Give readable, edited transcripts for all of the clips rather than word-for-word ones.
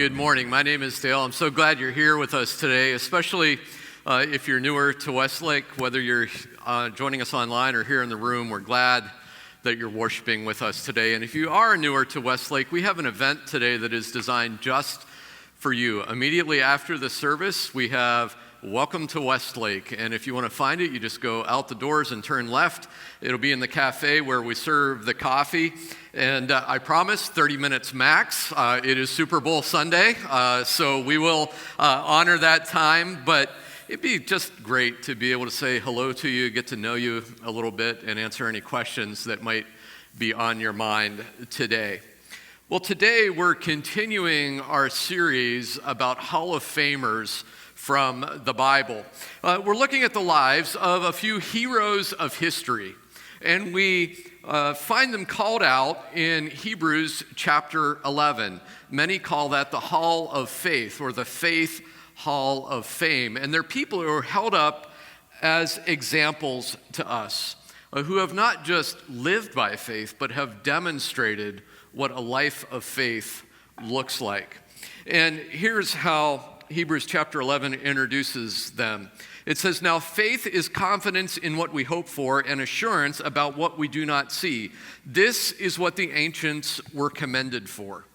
Good morning. My name is Dale. I'm so glad you're here with us today, especially if you're newer to Westlake, whether you're joining us online or here in the room. We're glad that you're worshiping with us today. And if you are newer to Westlake, we have an event today that is designed just for you. Immediately after the service, we have Welcome to Westlake. And if you want to find it, you just go out the doors and turn left. It'll be in the cafe where we serve the coffee. And I promise 30 minutes max. It is Super Bowl Sunday, so we will honor that time. But it'd be just great to be able to say hello to you, get to know you a little bit, and answer any questions that might be on your mind today. Well, today we're continuing our series about Hall of Famers from the Bible. We're looking at the lives of a few heroes of history, and we find them called out in Hebrews chapter 11. Many call that the Hall of Faith or the Faith Hall of Fame, and they're people who are held up as examples to us, who have not just lived by faith, but have demonstrated what a life of faith looks like. And here's how Hebrews chapter 11 introduces them. It says, "Now faith is confidence in what we hope for and assurance about what we do not see. This is what the ancients were commended for."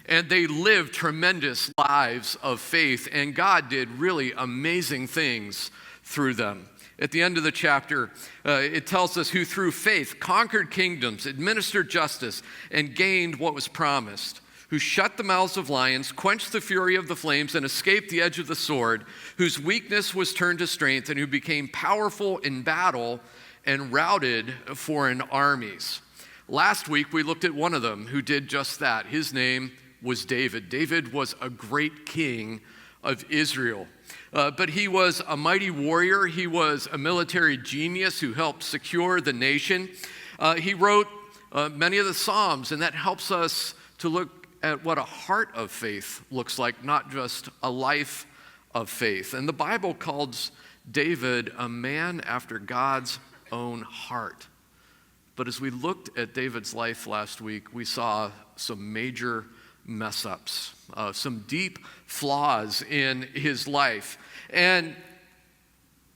And they lived tremendous lives of faith, and God did really amazing things through them. At the end of the chapter, it tells us who through faith conquered kingdoms, administered justice, and gained what was promised, who shut the mouths of lions, quenched the fury of the flames, and escaped the edge of the sword, whose weakness was turned to strength, and who became powerful in battle and routed foreign armies. Last week, we looked at one of them who did just that. His name was David. David was a great king of Israel. But he was a mighty warrior. He was a military genius who helped secure the nation. He wrote many of the Psalms, and that helps us to look at what a heart of faith looks like, not just a life of faith. And the Bible calls David a man after God's own heart. But as we looked at David's life last week, we saw some major mess-ups, some deep flaws in his life. And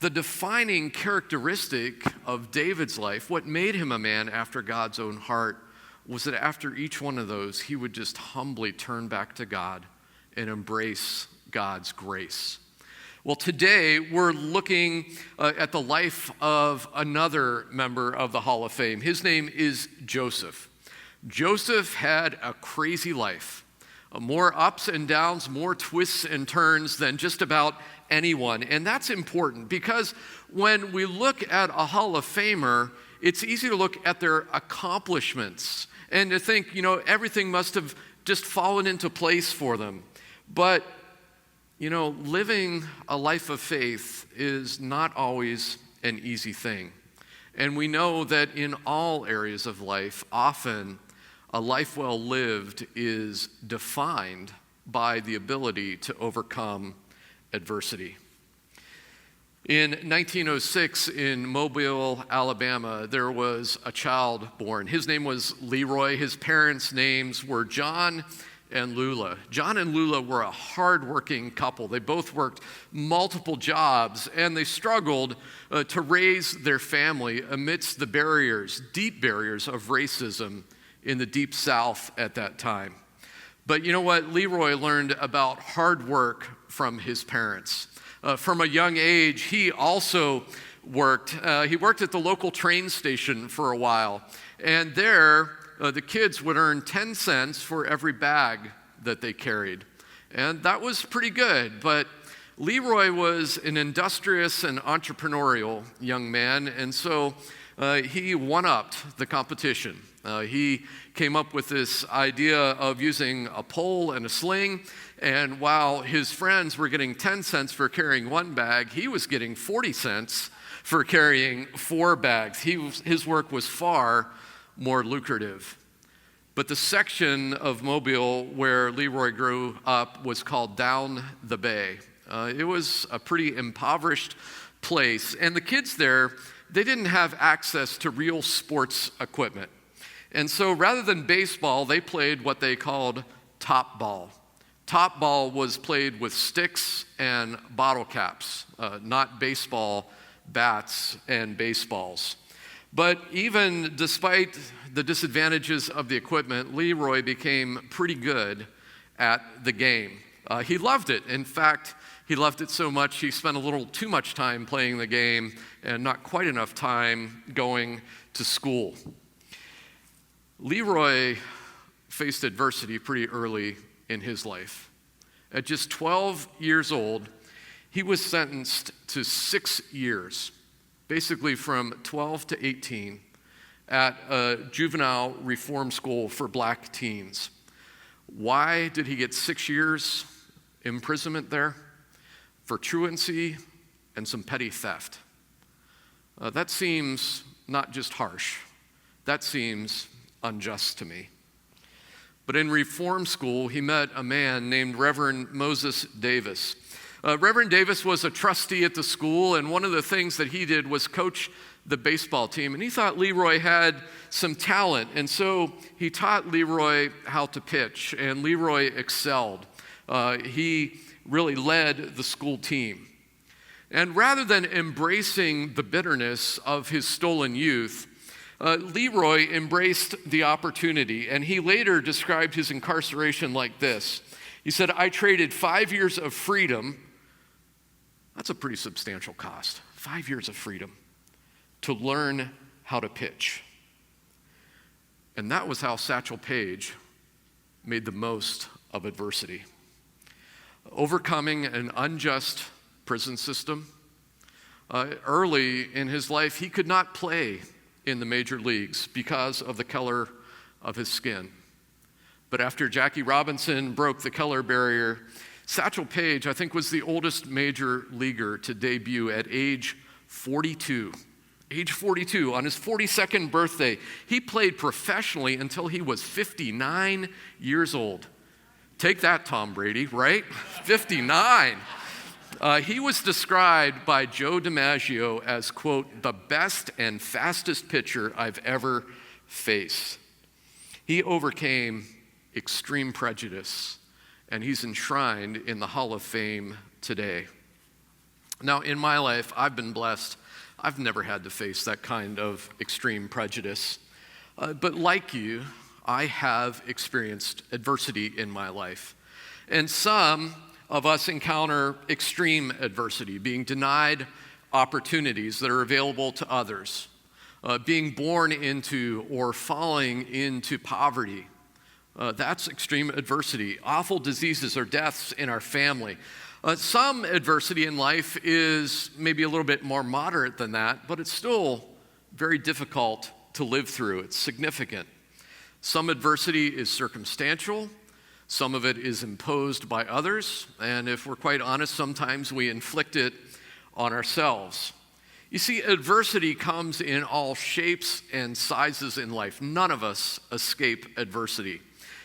the defining characteristic of David's life, what made him a man after God's own heart, was that after each one of those, he would just humbly turn back to God and embrace God's grace. Well, today we're looking at the life of another member of the Hall of Fame. His name is Joseph. Joseph had a crazy life, more ups and downs, more twists and turns than just about anyone. And that's important because when we look at a Hall of Famer, it's easy to look at their accomplishments and to think, everything must have just fallen into place for them. But, living a life of faith is not always an easy thing. And we know that in all areas of life, often a life well lived is defined by the ability to overcome adversity. In 1906, in Mobile, Alabama, there was a child born. His name was Leroy. His parents' names were John and Lula. John and Lula were a hardworking couple. They both worked multiple jobs, and they struggled to raise their family amidst the barriers, deep barriers of racism in the Deep South at that time. But you know what? Leroy learned about hard work from his parents. From a young age, he also worked. He worked at the local train station for a while. And there, the kids would earn 10 cents for every bag that they carried. And that was pretty good. But Leroy was an industrious and entrepreneurial young man. And so he one-upped the competition. He came up with this idea of using a pole and a sling, and while his friends were getting 10 cents for carrying one bag, he was getting 40 cents for carrying 4 bags. His work was far more lucrative. But the section of Mobile where Leroy grew up was called Down the Bay. It was a pretty impoverished place, and the kids there, they didn't have access to real sports equipment. And so rather than baseball, they played what they called top ball. top ball was played with sticks and bottle caps, not baseball bats and baseballs. But even despite the disadvantages of the equipment, Leroy became pretty good at the game. He loved it. In fact, he loved it so much he spent a little too much time playing the game and not quite enough time going to school. Leroy faced adversity pretty early in his life. At just 12 years old, he was sentenced to 6 years, basically from 12 to 18, at a juvenile reform school for black teens. Why did he get 6 years imprisonment there? For truancy and some petty theft. That seems not just harsh, that seems unjust to me. But in reform school, he met a man named Reverend Moses Davis. Reverend Davis was a trustee at the school, and one of the things that he did was coach the baseball team. And he thought Leroy had some talent, and so he taught Leroy how to pitch, and Leroy excelled. He really led the school team. And rather than embracing the bitterness of his stolen youth, Leroy embraced the opportunity, and he later described his incarceration like this. He said, "I traded 5 years of freedom," that's a pretty substantial cost, 5 years of freedom, "to learn how to pitch." And that was how Satchel Paige made the most of adversity. Overcoming an unjust prison system. Early in his life, he could not play in the major leagues because of the color of his skin. But after Jackie Robinson broke the color barrier, Satchel Paige, I think, was the oldest major leaguer to debut at age 42. Age 42, on his 42nd birthday, he played professionally until he was 59 years old. Take that, Tom Brady, right? 59. He was described by Joe DiMaggio as, quote, "the best and fastest pitcher I've ever faced." He overcame extreme prejudice, and he's enshrined in the Hall of Fame today. Now, in my life, I've been blessed. I've never had to face that kind of extreme prejudice. But like you, I have experienced adversity in my life. And some of us encounter extreme adversity, being denied opportunities that are available to others, being born into or falling into poverty. That's extreme adversity. Awful diseases or deaths in our family. Some adversity in life is maybe a little bit more moderate than that, but it's still very difficult to live through. It's significant. Some adversity is circumstantial. Some of it is imposed by others. And if we're quite honest, sometimes we inflict it on ourselves. You see, adversity comes in all shapes and sizes in life. None of us escape adversity.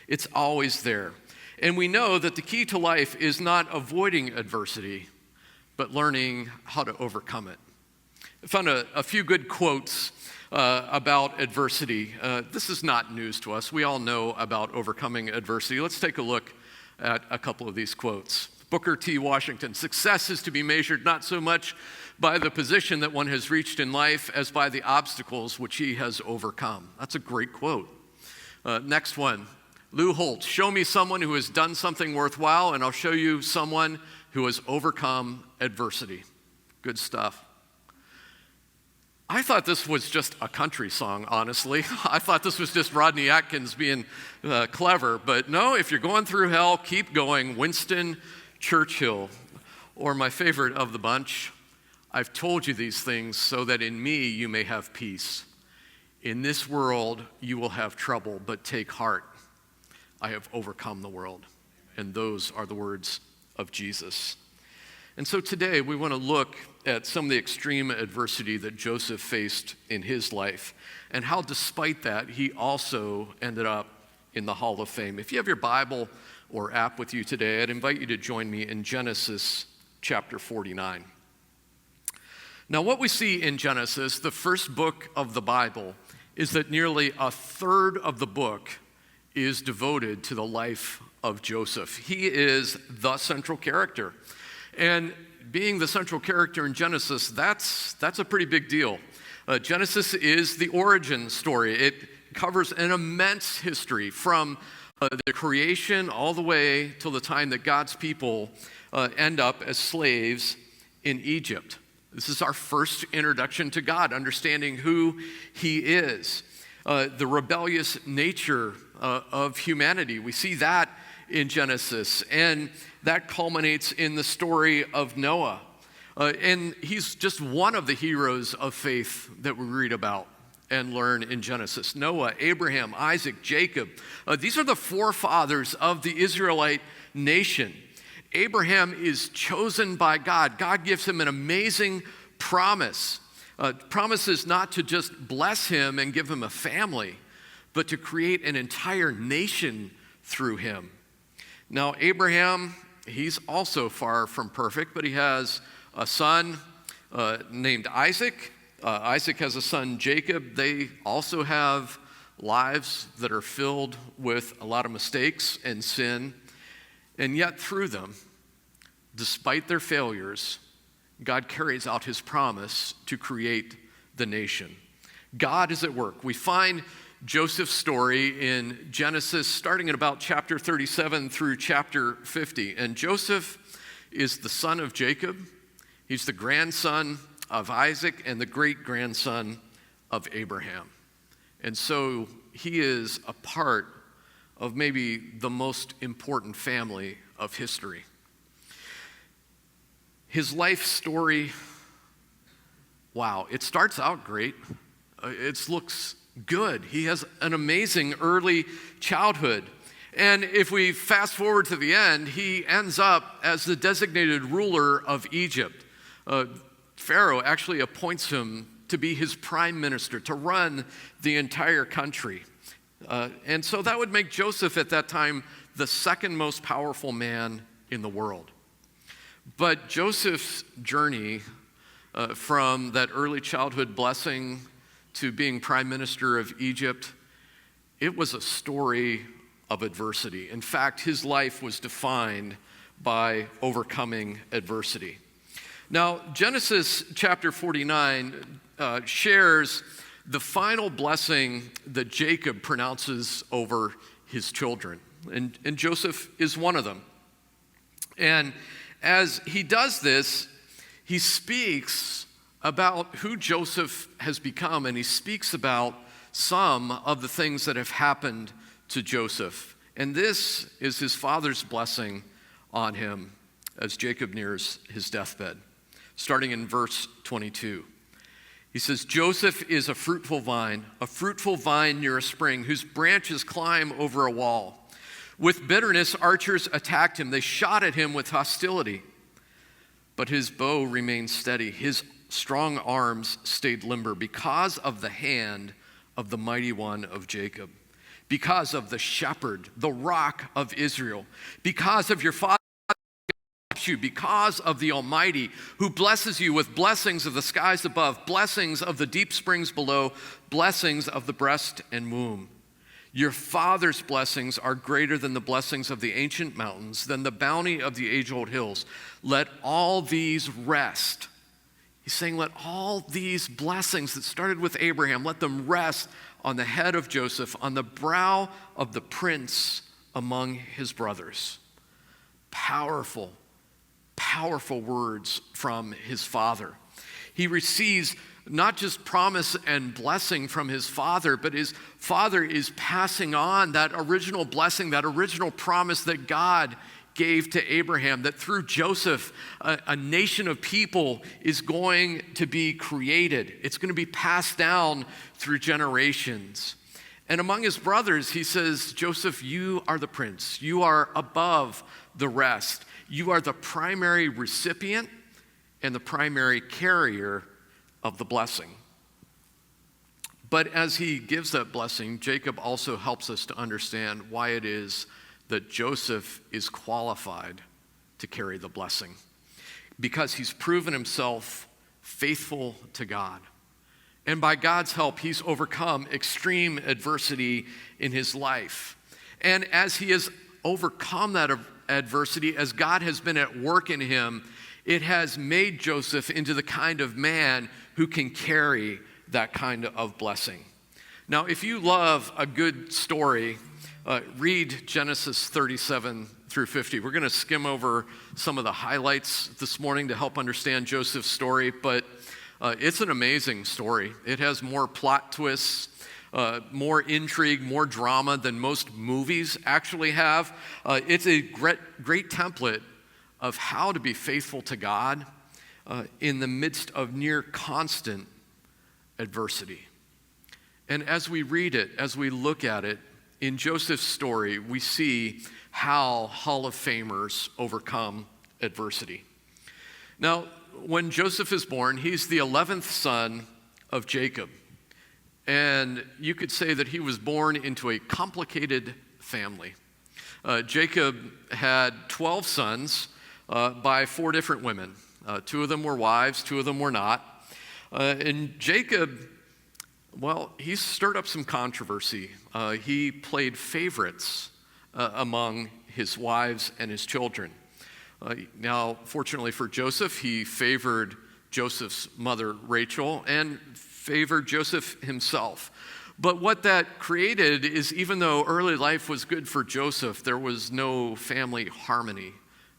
It's always there. And we know that the key to life is not avoiding adversity, but learning how to overcome it. I found a few good quotes about adversity. This is not news to us. We all know about overcoming adversity. Let's take a look at a couple of these quotes. Booker T. Washington: "Success is to be measured not so much by the position that one has reached in life as by the obstacles which he has overcome." That's a great quote. Next one. Lou Holtz: "Show me someone who has done something worthwhile, and I'll show you someone who has overcome adversity." Good stuff. I thought this was just a country song, honestly. I thought this was just Rodney Atkins being clever. But no, if you're going through hell, keep going. Winston Churchill. Or my favorite of the bunch: "I've told you these things so that in me you may have peace. In this world you will have trouble, but take heart. I have overcome the world." And those are the words of Jesus. And so today we want to look at some of the extreme adversity that Joseph faced in his life and how despite that he also ended up in the Hall of Fame. If you have your Bible or app with you today, I'd invite you to join me in Genesis chapter 49. Now, what we see in Genesis, the first book of the Bible, is that nearly a third of the book is devoted to the life of Joseph. He is the central character. And being the central character in Genesis, that's a pretty big deal. Genesis is the origin story. It covers an immense history from the creation all the way till the time that God's people end up as slaves in Egypt. This is our first introduction to God, understanding who He is. The rebellious nature of humanity. We see that in Genesis, and that culminates in the story of Noah. And he's just one of the heroes of faith that we read about and learn in Genesis. Noah, Abraham, Isaac, Jacob. These are the forefathers of the Israelite nation. Abraham is chosen by God. God gives him an amazing promise. Promises not to just bless him and give him a family, but to create an entire nation through him. Now, Abraham, he's also far from perfect, but he has a son named Isaac. Isaac has a son, Jacob. They also have lives that are filled with a lot of mistakes and sin. And yet through them, despite their failures, God carries out His promise to create the nation. God is at work. We find Joseph's story in Genesis starting at about chapter 37 through chapter 50. And Joseph is the son of Jacob. He's the grandson of Isaac and the great-grandson of Abraham. And so he is a part of maybe the most important family of history. His life story, wow, it starts out great. It looks good. He has an amazing early childhood. And if we fast forward to the end, he ends up as the designated ruler of Egypt. Pharaoh actually appoints him to be his prime minister, to run the entire country. And so that would make Joseph at that time the second most powerful man in the world. But Joseph's journey from that early childhood blessing to being prime minister of Egypt, it was a story of adversity. In fact, his life was defined by overcoming adversity. Now, Genesis chapter 49 shares the final blessing that Jacob pronounces over his children. And Joseph is one of them. And as he does this, he speaks about who Joseph has become, and he speaks about some of the things that have happened to Joseph. And this is his father's blessing on him as Jacob nears his deathbed. Starting in verse 22. He says, Joseph is a fruitful vine near a spring, whose branches climb over a wall. With bitterness, archers attacked him. They shot at him with hostility. But his bow remained steady. His strong arms stayed limber because of the hand of the mighty one of Jacob, because of the shepherd, the rock of Israel, because of your father, because of the Almighty, who blesses you with blessings of the skies above, blessings of the deep springs below, blessings of the breast and womb. Your father's blessings are greater than the blessings of the ancient mountains, than the bounty of the age-old hills. Let all these rest. He's saying, let all these blessings that started with Abraham, let them rest on the head of Joseph, on the brow of the prince among his brothers. Powerful words from his father. He receives not just promise and blessing from his father, but his father is passing on that original blessing, that original promise that God gave to Abraham, that through Joseph, a nation of people is going to be created. It's going to be passed down through generations. And among his brothers, he says, Joseph, you are the prince. You are above the rest. You are the primary recipient and the primary carrier of the blessing. But as he gives that blessing, Jacob also helps us to understand why it is that Joseph is qualified to carry the blessing. Because he's proven himself faithful to God. And by God's help, he's overcome extreme adversity in his life. And as he has overcome that adversity, as God has been at work in him, it has made Joseph into the kind of man who can carry that kind of blessing. Now, if you love a good story, read Genesis 37 through 50. We're going to skim over some of the highlights this morning to help understand Joseph's story, but it's an amazing story. It has more plot twists, more intrigue, more drama than most movies actually have. It's a great template of how to be faithful to God in the midst of near constant adversity. And as we read it, as we look at it, in Joseph's story, we see how Hall of Famers overcome adversity. Now, when Joseph is born, he's the 11th son of Jacob. And you could say that he was born into a complicated family. Jacob had 12 sons by 4 different women. 2 of them were wives, 2 of them were not. And Jacob, well, he stirred up some controversy. He played favorites among his wives and his children. Now, fortunately for Joseph, he favored Joseph's mother, Rachel, and favored Joseph himself. But what that created is, even though early life was good for Joseph, there was no family harmony.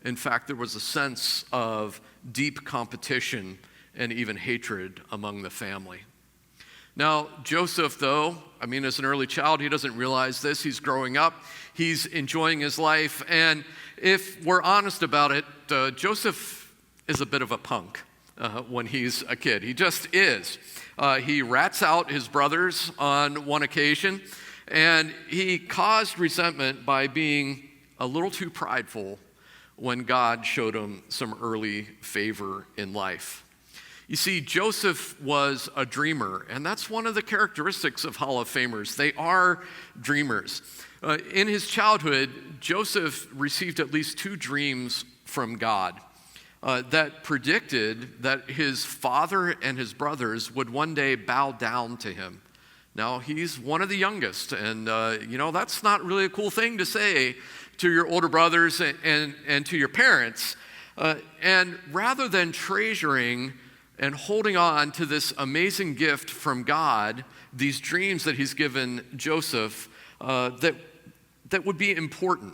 In fact, there was a sense of deep competition and even hatred among the family. Now, Joseph, though, as an early child, he doesn't realize this. He's growing up. He's enjoying his life. And if we're honest about it, Joseph is a bit of a punk when he's a kid. He just is. He rats out his brothers on one occasion, and he caused resentment by being a little too prideful when God showed him some early favor in life. You see, Joseph was a dreamer, and that's one of the characteristics of Hall of Famers. They are dreamers. In his childhood, Joseph received at least 2 dreams from God that predicted that his father and his brothers would one day bow down to him. Now, he's one of the youngest, and that's not really a cool thing to say to your older brothers and to your parents. And rather than treasuring and holding on to this amazing gift from God, these dreams that he's given Joseph, that would be important.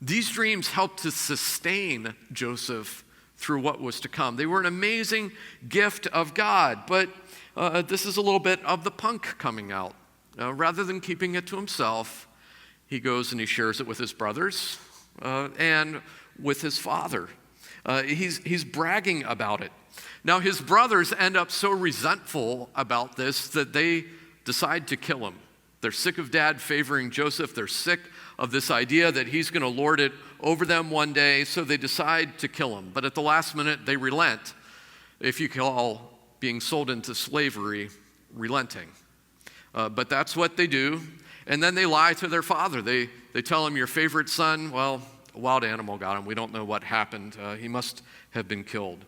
These dreams helped to sustain Joseph through what was to come. They were an amazing gift of God, but this is a little bit of the punk coming out. Rather than keeping it to himself, he goes and he shares it with his brothers and with his father. He's bragging about it. Now, his brothers end up so resentful about this that they decide to kill him. They're sick of dad favoring Joseph. They're sick of this idea that he's going to lord it over them one day, so they decide to kill him. But at the last minute, they relent, if you call being sold into slavery relenting. But that's what they do. And then they lie to their father. They tell him, your favorite son, well, a wild animal got him. We don't know what happened. He must have been killed.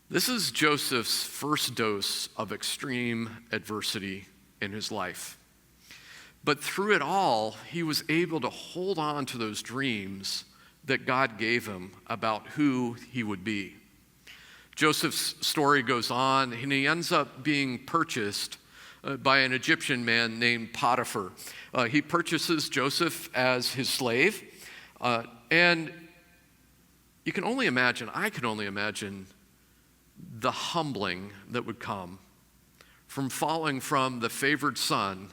This is Joseph's first dose of extreme adversity in his life. But through it all, he was able to hold on to those dreams that God gave him about who he would be. Joseph's story goes on, and he ends up being purchased by an Egyptian man named Potiphar. He purchases Joseph as his slave, and I can only imagine the humbling that would come from falling from the favored son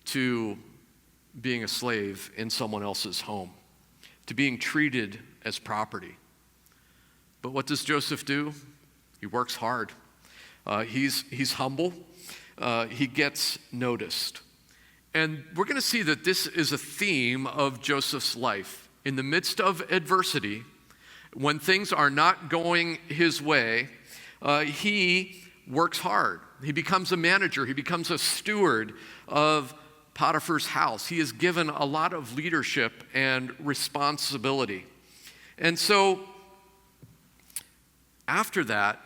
to being a slave in someone else's home, to being treated as property. But what does Joseph do? He works hard. He's humble. He gets noticed. And we're going to see that this is a theme of Joseph's life. In the midst of adversity, when things are not going his way, he works hard. He becomes a manager. He becomes a steward of Potiphar's house. He is given a lot of leadership and responsibility. And so after that,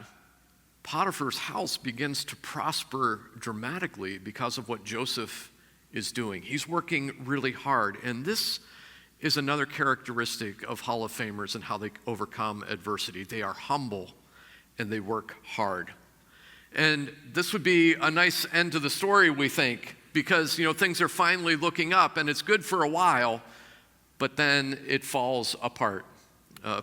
Potiphar's house begins to prosper dramatically because of what Joseph is doing. He's working really hard. And this is another characteristic of Hall of Famers and how they overcome adversity. They are humble and they work hard. And this would be a nice end to the story, we think, because, things are finally looking up and it's good for a while, but then it falls apart.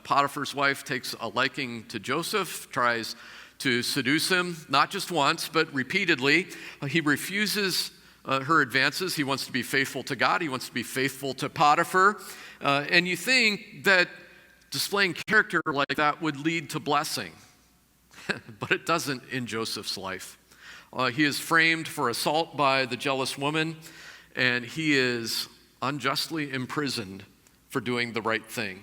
Potiphar's wife takes a liking to Joseph, tries to seduce him, not just once, but repeatedly. He refuses her advances. He wants to be faithful to God. He wants to be faithful to Potiphar. And you think that displaying character like that would lead to blessing. But it doesn't in Joseph's life. He is framed for assault by the jealous woman, and he is unjustly imprisoned for doing the right thing.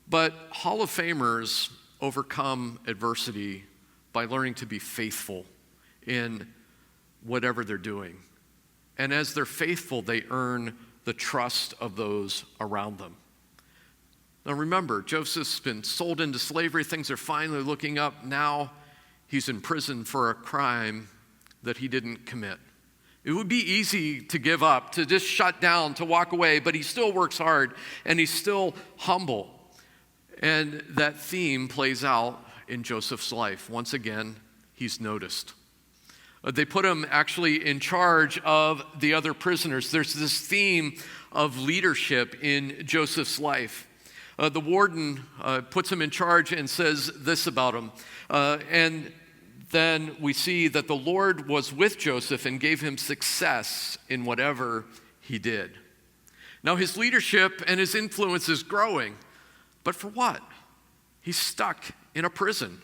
But Hall of Famers overcome adversity by learning to be faithful in whatever they're doing. And as they're faithful, they earn the trust of those around them. Now remember, Joseph's been sold into slavery. Things are finally looking up. Now he's in prison for a crime that he didn't commit. It would be easy to give up, to just shut down, to walk away, but he still works hard and he's still humble. And that theme plays out in Joseph's life. Once again, he's noticed. They put him actually in charge of the other prisoners. There's this theme of leadership in Joseph's life. The warden puts him in charge and says this about him. And then we see that the Lord was with Joseph and gave him success in whatever he did. Now his leadership and his influence is growing. But for what? He's stuck in a prison.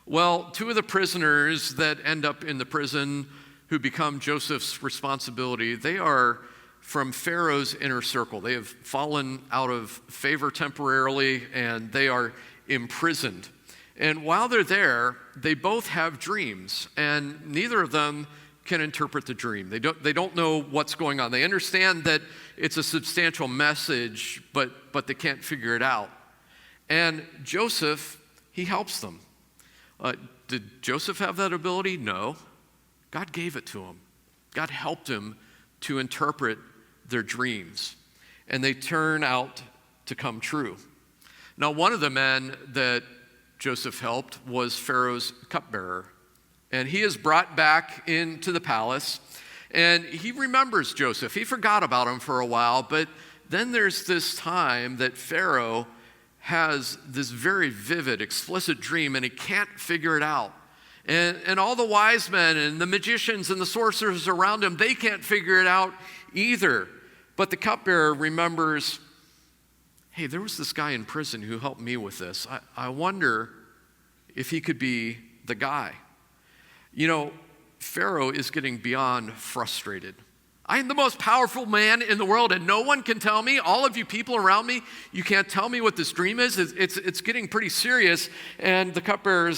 Well, two of the prisoners that end up in the prison who become Joseph's responsibility, they are from Pharaoh's inner circle. They have fallen out of favor temporarily, and they are imprisoned. And while they're there, they both have dreams, and neither of them can interpret the dream. They don't know what's going on. They understand that it's a substantial message, but they can't figure it out. And Joseph, he helps them. Did Joseph have that ability? No. God gave it to him. God helped him to interpret their dreams, and they turn out to come true. Now, one of the men that Joseph helped was Pharaoh's cupbearer, and he is brought back into the palace, and he remembers Joseph. He forgot about him for a while, but then there's this time that Pharaoh has this very vivid, explicit dream, and he can't figure it out. And all the wise men and the magicians and the sorcerers around him, they can't figure it out either. But the cupbearer remembers, hey, there was this guy in prison who helped me with this. I wonder if he could be the guy. Pharaoh is getting beyond frustrated. I am the most powerful man in the world, and no one can tell me, all of you people around me, you can't tell me what this dream is. It's getting pretty serious. And the cupbearer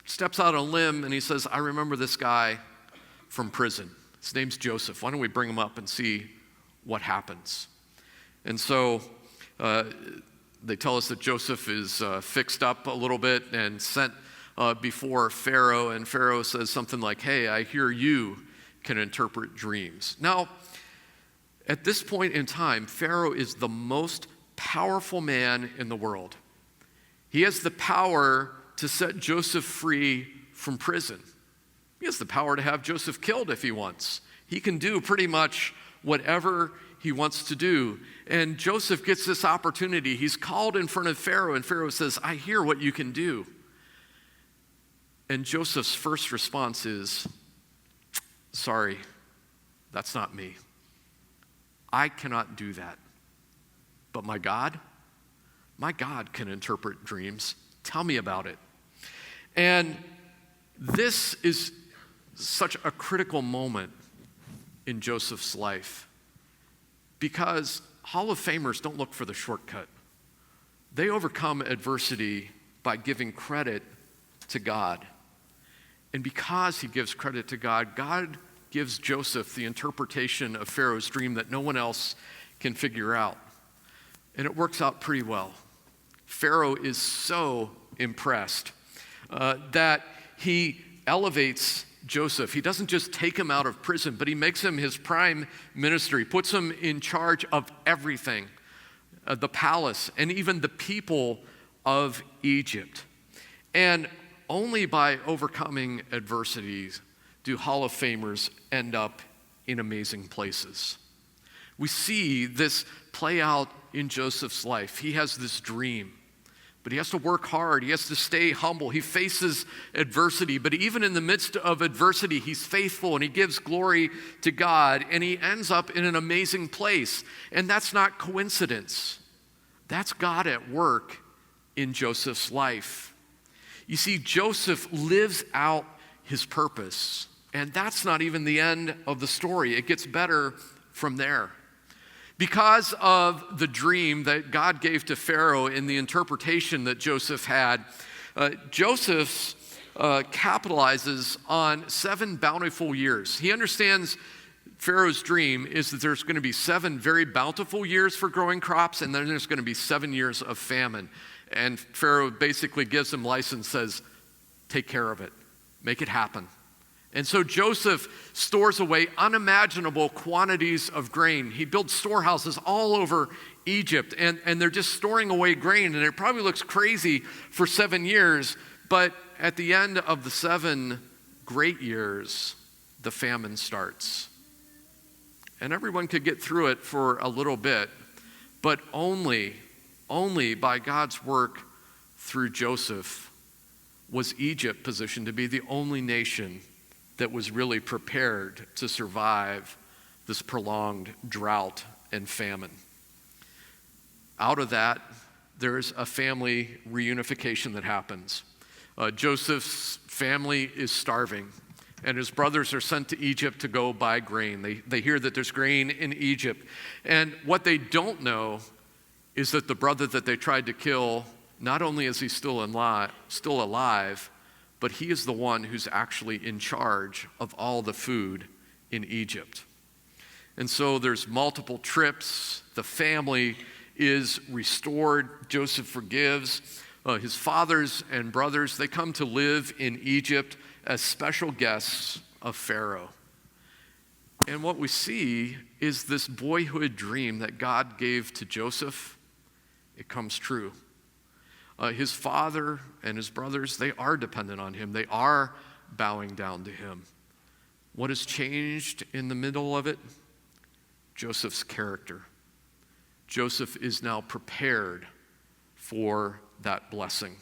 steps out on a limb, and he says, I remember this guy from prison. His name's Joseph. Why don't we bring him up and see what happens? And so they tell us that Joseph is fixed up a little bit and sent before Pharaoh, and Pharaoh says something like, hey, I hear you can interpret dreams. Now, at this point in time, Pharaoh is the most powerful man in the world. He has the power to set Joseph free from prison. He has the power to have Joseph killed if he wants. He can do pretty much whatever he wants to do. And Joseph gets this opportunity. He's called in front of Pharaoh, and Pharaoh says, I hear what you can do. And Joseph's first response is, sorry, that's not me. I cannot do that. But my God can interpret dreams. Tell me about it. And this is such a critical moment in Joseph's life, because Hall of Famers don't look for the shortcut. They overcome adversity by giving credit to God. And because he gives credit to God, God gives Joseph the interpretation of Pharaoh's dream that no one else can figure out. And it works out pretty well. Pharaoh is so impressed that he elevates Joseph. He doesn't just take him out of prison, but he makes him his prime minister. He puts him in charge of everything, the palace, and even the people of Egypt. And only by overcoming adversities do Hall of Famers end up in amazing places. We see this play out in Joseph's life. He has this dream, but he has to work hard. He has to stay humble. He faces adversity, but even in the midst of adversity, he's faithful and he gives glory to God, and he ends up in an amazing place. And that's not coincidence. That's God at work in Joseph's life. You see, Joseph lives out his purpose, and that's not even the end of the story. It gets better from there. Because of the dream that God gave to Pharaoh in the interpretation that Joseph had, Joseph capitalizes on 7 bountiful years. He understands Pharaoh's dream is that there's going to be 7 very bountiful years for growing crops, and then there's going to be 7 years of famine. And Pharaoh basically gives him license, says, take care of it, make it happen. And so Joseph stores away unimaginable quantities of grain. He builds storehouses all over Egypt, and they're just storing away grain, and it probably looks crazy for 7 years, but at the end of the 7 great years, the famine starts. And everyone could get through it for a little bit, but only by God's work through Joseph was Egypt positioned to be the only nation that was really prepared to survive this prolonged drought and famine. Out of that, there's a family reunification that happens. Joseph's family is starving, and his brothers are sent to Egypt to go buy grain. They hear that there's grain in Egypt. And what they don't know is that the brother that they tried to kill, not only is he still alive, but he is the one who's actually in charge of all the food in Egypt. And so there's multiple trips. The family is restored. Joseph forgives. His fathers and brothers, they come to live in Egypt as special guests of Pharaoh. And what we see is this boyhood dream that God gave to Joseph, it comes true. His father and his brothers, they are dependent on him. They are bowing down to him. What has changed in the middle of it? Joseph's character. Joseph is now prepared for that blessing.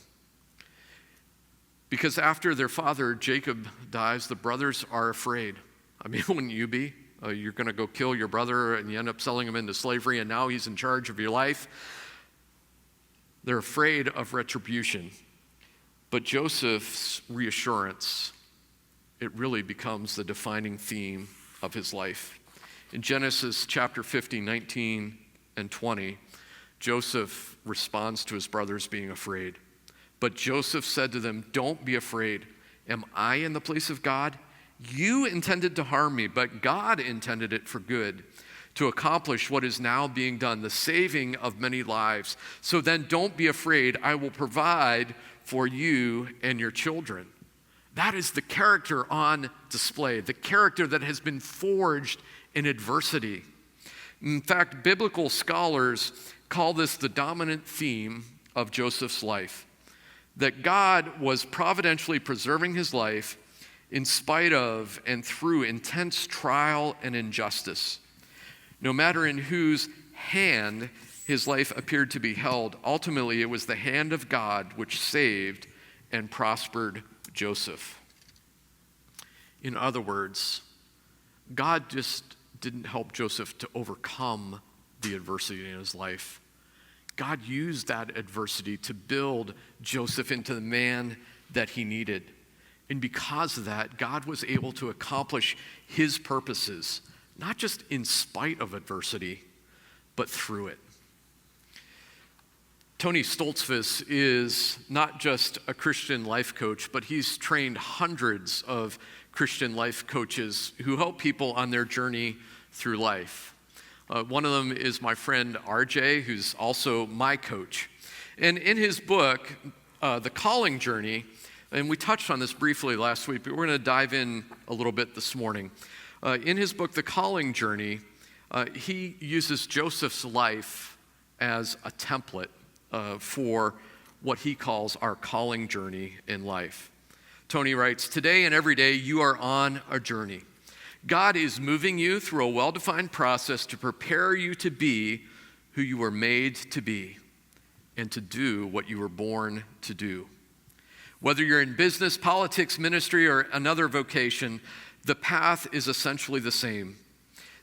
Because after their father, Jacob, dies, the brothers are afraid. I mean, wouldn't you be? You're going to go kill your brother and you end up selling him into slavery, and now he's in charge of your life. They're afraid of retribution. But Joseph's reassurance, it really becomes the defining theme of his life. In Genesis chapter 50, 19 and 20, Joseph responds to his brothers being afraid. But Joseph said to them, "Don't be afraid. Am I in the place of God? You intended to harm me, but God intended it for good, to accomplish what is now being done, the saving of many lives. So then don't be afraid. I will provide for you and your children." That is the character on display, the character that has been forged in adversity. In fact, biblical scholars call this the dominant theme of Joseph's life, that God was providentially preserving his life in spite of and through intense trial and injustice. No matter in whose hand his life appeared to be held, ultimately it was the hand of God which saved and prospered Joseph. In other words, God just didn't help Joseph to overcome the adversity in his life. God used that adversity to build Joseph into the man that he needed. And because of that, God was able to accomplish his purposes, not just in spite of adversity, but through it. Tony Stoltzfus is not just a Christian life coach, but he's trained hundreds of Christian life coaches who help people on their journey through life. One of them is my friend RJ, who's also my coach. And in his book, The Calling Journey, And we touched on this briefly last week, but we're going to dive in a little bit this morning. In his book, The Calling Journey, he uses Joseph's life as a template for what he calls our calling journey in life. Tony writes, "Today and every day you are on a journey. God is moving you through a well-defined process to prepare you to be who you were made to be and to do what you were born to do. Whether you're in business, politics, ministry, or another vocation, the path is essentially the same.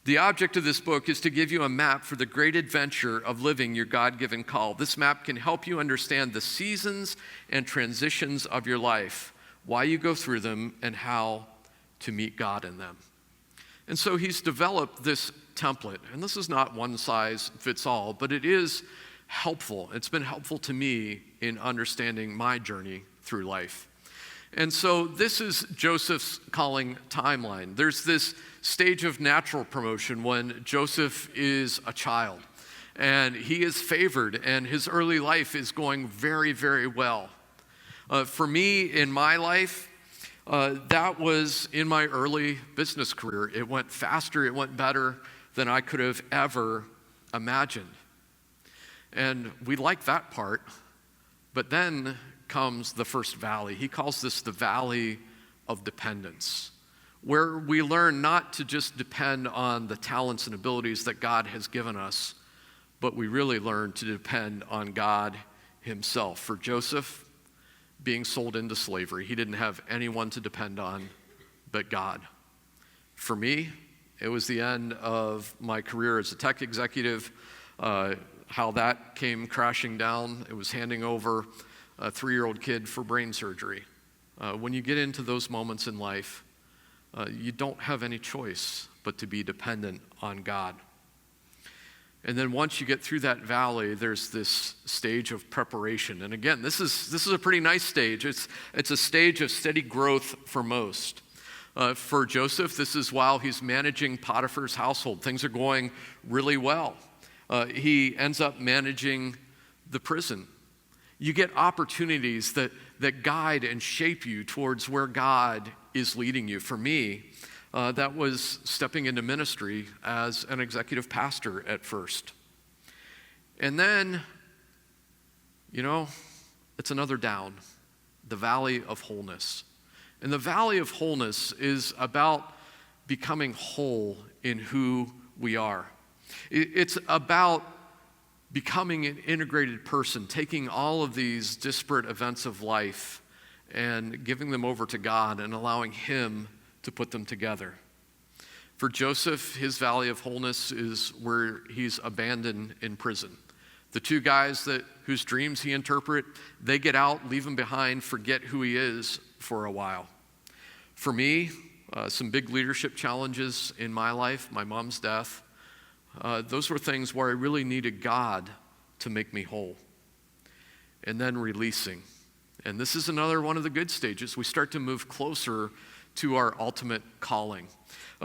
The object of this book is to give you a map for the great adventure of living your God-given call. This map can help you understand the seasons and transitions of your life, why you go through them, and how to meet God in them." And so he's developed this template, and this is not one size fits all, but it is helpful. It's been helpful to me in understanding my journey through life. And so this is Joseph's calling timeline. There's this stage of natural promotion when Joseph is a child, and he is favored, and his early life is going very, very well. For me, in my life, that was in my early business career. It went faster, it went better than I could have ever imagined. And we like that part, but then comes the first valley. He calls this the valley of dependence, where we learn not to just depend on the talents and abilities that God has given us, but we really learn to depend on God himself. For Joseph, being sold into slavery, he didn't have anyone to depend on but God. For me, it was the end of my career as a tech executive. How that came crashing down, it was handing over a 3-year-old kid for brain surgery. When you get into those moments in life, you don't have any choice but to be dependent on God. And then once you get through that valley, there's this stage of preparation. And again, this is a pretty nice stage. It's a stage of steady growth for most. For Joseph, this is while he's managing Potiphar's household. Things are going really well. He ends up managing the prison. You get opportunities that guide and shape you towards where God is leading you. For me, that was stepping into ministry as an executive pastor at first. And then, it's another down, the valley of wholeness. And the valley of wholeness is about becoming whole in who we are. It's about becoming an integrated person, taking all of these disparate events of life and giving them over to God and allowing him to put them together. For Joseph, his valley of wholeness is where he's abandoned in prison. The 2 guys whose dreams he interpret, they get out, leave him behind, forget who he is for a while. For me, some big leadership challenges in my life, my mom's death, those were things where I really needed God to make me whole. And then releasing. And this is another one of the good stages. We start to move closer to our ultimate calling.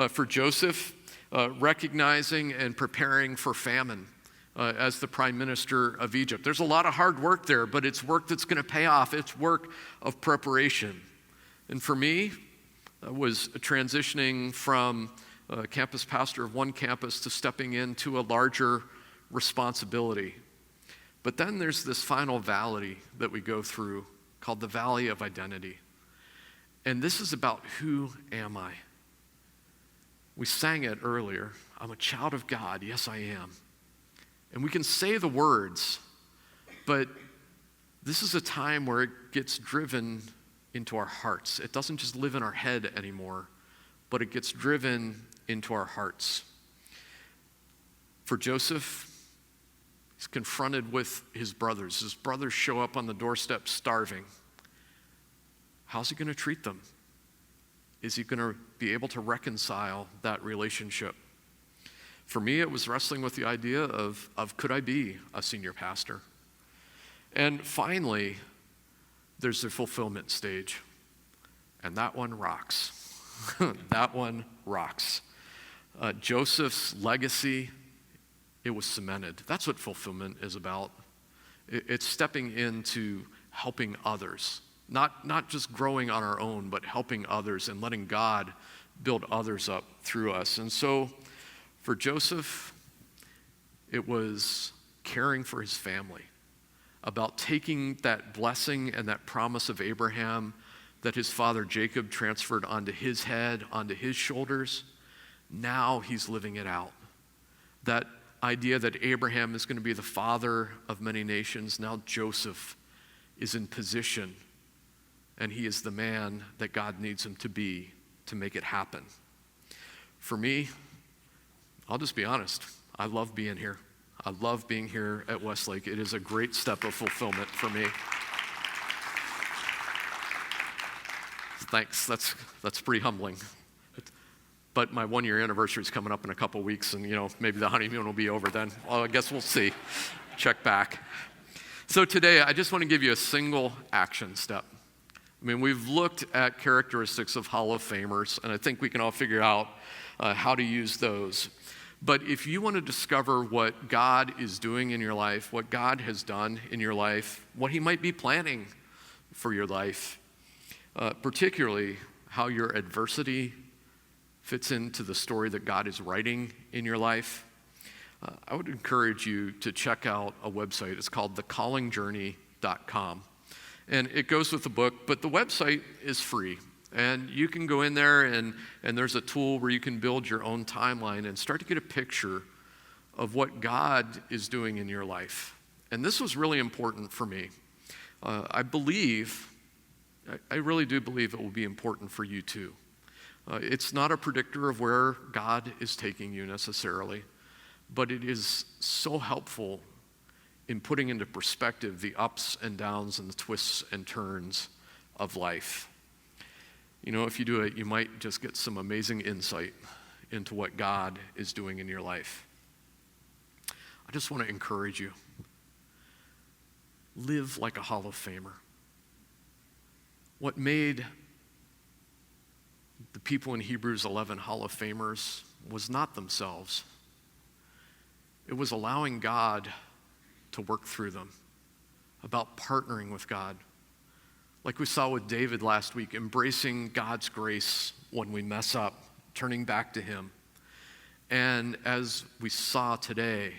For Joseph, recognizing and preparing for famine as the prime minister of Egypt. There's a lot of hard work there, but it's work that's going to pay off. It's work of preparation. And for me, I was transitioning from campus pastor of one campus to stepping into a larger responsibility. But then there's this final valley that we go through called the valley of identity. And this is about who am I? We sang it earlier. I'm a child of God. Yes, I am. And we can say the words, but this is a time where it gets driven into our hearts. It doesn't just live in our head anymore, but it gets driven into our hearts. For Joseph, he's confronted with his brothers. His brothers show up on the doorstep starving. How's he going to treat them? Is he going to be able to reconcile that relationship? For me, it was wrestling with the idea of could I be a senior pastor? And finally, there's the fulfillment stage. And that one rocks. That one rocks. Joseph's legacy, it was cemented. That's what fulfillment is about. It's stepping into helping others, not just growing on our own, but helping others and letting God build others up through us. And so for Joseph, it was caring for his family, about taking that blessing and that promise of Abraham that his father Jacob transferred onto his head, onto his shoulders. Now he's living it out. That idea that Abraham is going to be the father of many nations, now Joseph is in position, and he is the man that God needs him to be to make it happen. For me, I'll just be honest, I love being here. I love being here at Westlake. It is a great step of fulfillment for me. Thanks, that's pretty humbling. But my 1-year anniversary is coming up in a couple weeks, and maybe the honeymoon will be over then. Well, I guess we'll see. Check back. So today, I just want to give you a single action step. I mean, we've looked at characteristics of Hall of Famers, and I think we can all figure out how to use those. But if you want to discover what God is doing in your life, what God has done in your life, what he might be planning for your life, particularly how your adversity fits into the story that God is writing in your life, I would encourage you to check out a website. It's called thecallingjourney.com. And it goes with the book, but the website is free. And you can go in there and there's a tool where you can build your own timeline and start to get a picture of what God is doing in your life. And this was really important for me. I really do believe it will be important for you too. It's not a predictor of where God is taking you necessarily, but it is so helpful in putting into perspective the ups and downs and the twists and turns of life. If you do it, you might just get some amazing insight into what God is doing in your life. I just want to encourage you. Live like a Hall of Famer. What made the people in Hebrews 11 Hall of Famers was not themselves. It was allowing God to work through them, about partnering with God. Like we saw with David last week, embracing God's grace when we mess up, turning back to him. And as we saw today,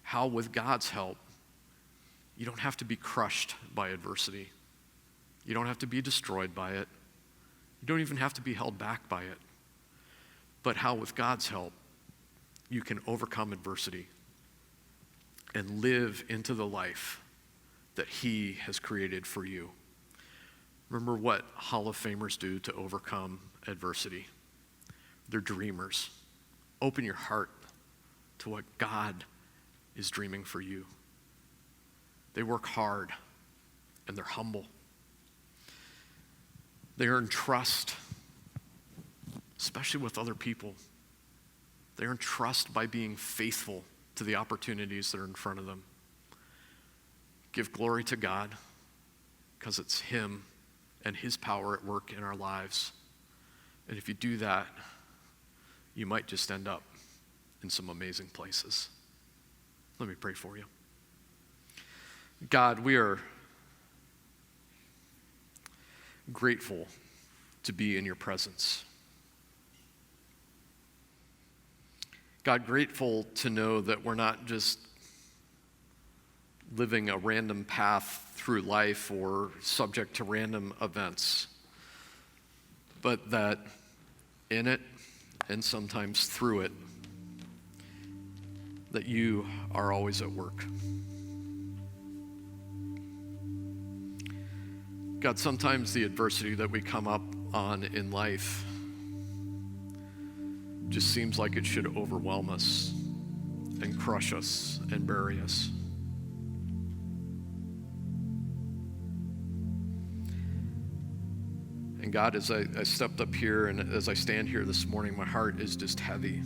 how with God's help, you don't have to be crushed by adversity. You don't have to be destroyed by it. You don't even have to be held back by it. But how with God's help, you can overcome adversity and live into the life that he has created for you. Remember what Hall of Famers do to overcome adversity. They're dreamers. Open your heart to what God is dreaming for you. They work hard and they're humble. They earn trust, especially with other people. They earn trust by being faithful to the opportunities that are in front of them. Give glory to God because it's him and his power at work in our lives. And if you do that, you might just end up in some amazing places. Let me pray for you. God, we are grateful to be in your presence. God, grateful to know that we're not just living a random path through life or subject to random events, but that in it and sometimes through it, that you are always at work. God, sometimes the adversity that we come up on in life just seems like it should overwhelm us and crush us and bury us. And God, as I stepped up here and as I stand here this morning, my heart is just heavy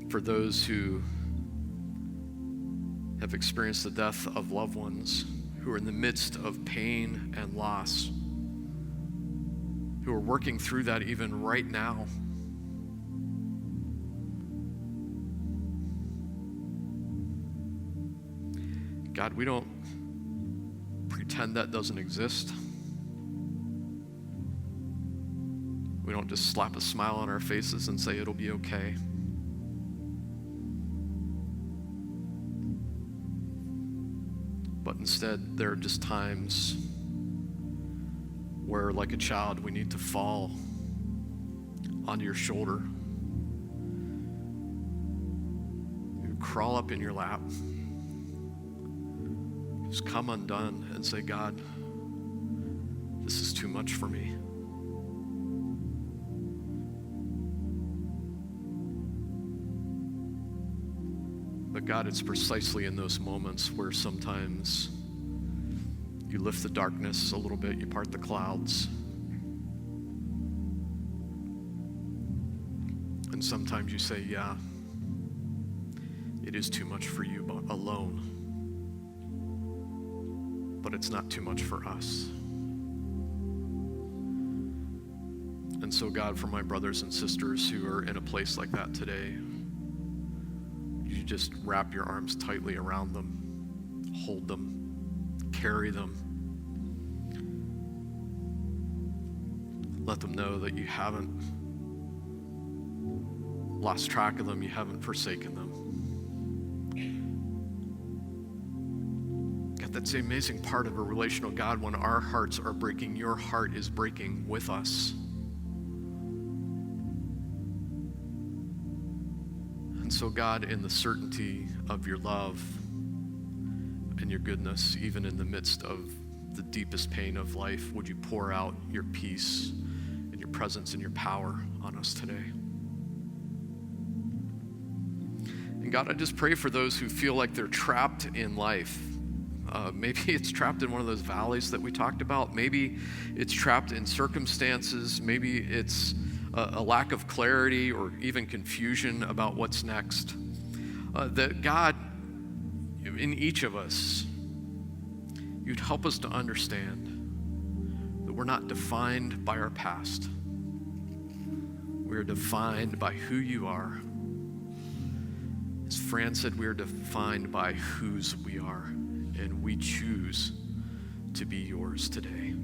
for those who have experienced the death of loved ones, who are in the midst of pain and loss, who are working through that even right now. God, we don't pretend that doesn't exist. We don't just slap a smile on our faces and say it'll be okay. But instead, there are just times where, like a child, we need to fall onto your shoulder. You crawl up in your lap. Just come undone and say, God, this is too much for me. But God, it's precisely in those moments where sometimes you lift the darkness a little bit, you part the clouds. And sometimes you say, yeah, it is too much for you alone. But it's not too much for us. And so, God, for my brothers and sisters who are in a place like that today, you just wrap your arms tightly around them, hold them, carry them. Let them know that you haven't lost track of them, you haven't forsaken them. God, that's the amazing part of a relational God. When our hearts are breaking, your heart is breaking with us. And so, God, in the certainty of your love and your goodness, even in the midst of the deepest pain of life, would you pour out your peace and your presence and your power on us today? And God, I just pray for those who feel like they're trapped in life. Maybe it's trapped in one of those valleys that we talked about. Maybe it's trapped in circumstances. Maybe it's a lack of clarity or even confusion about what's next. That God, in each of us, you'd help us to understand that we're not defined by our past. We are defined by who you are. As Fran said, we are defined by whose we are, and we choose to be yours today.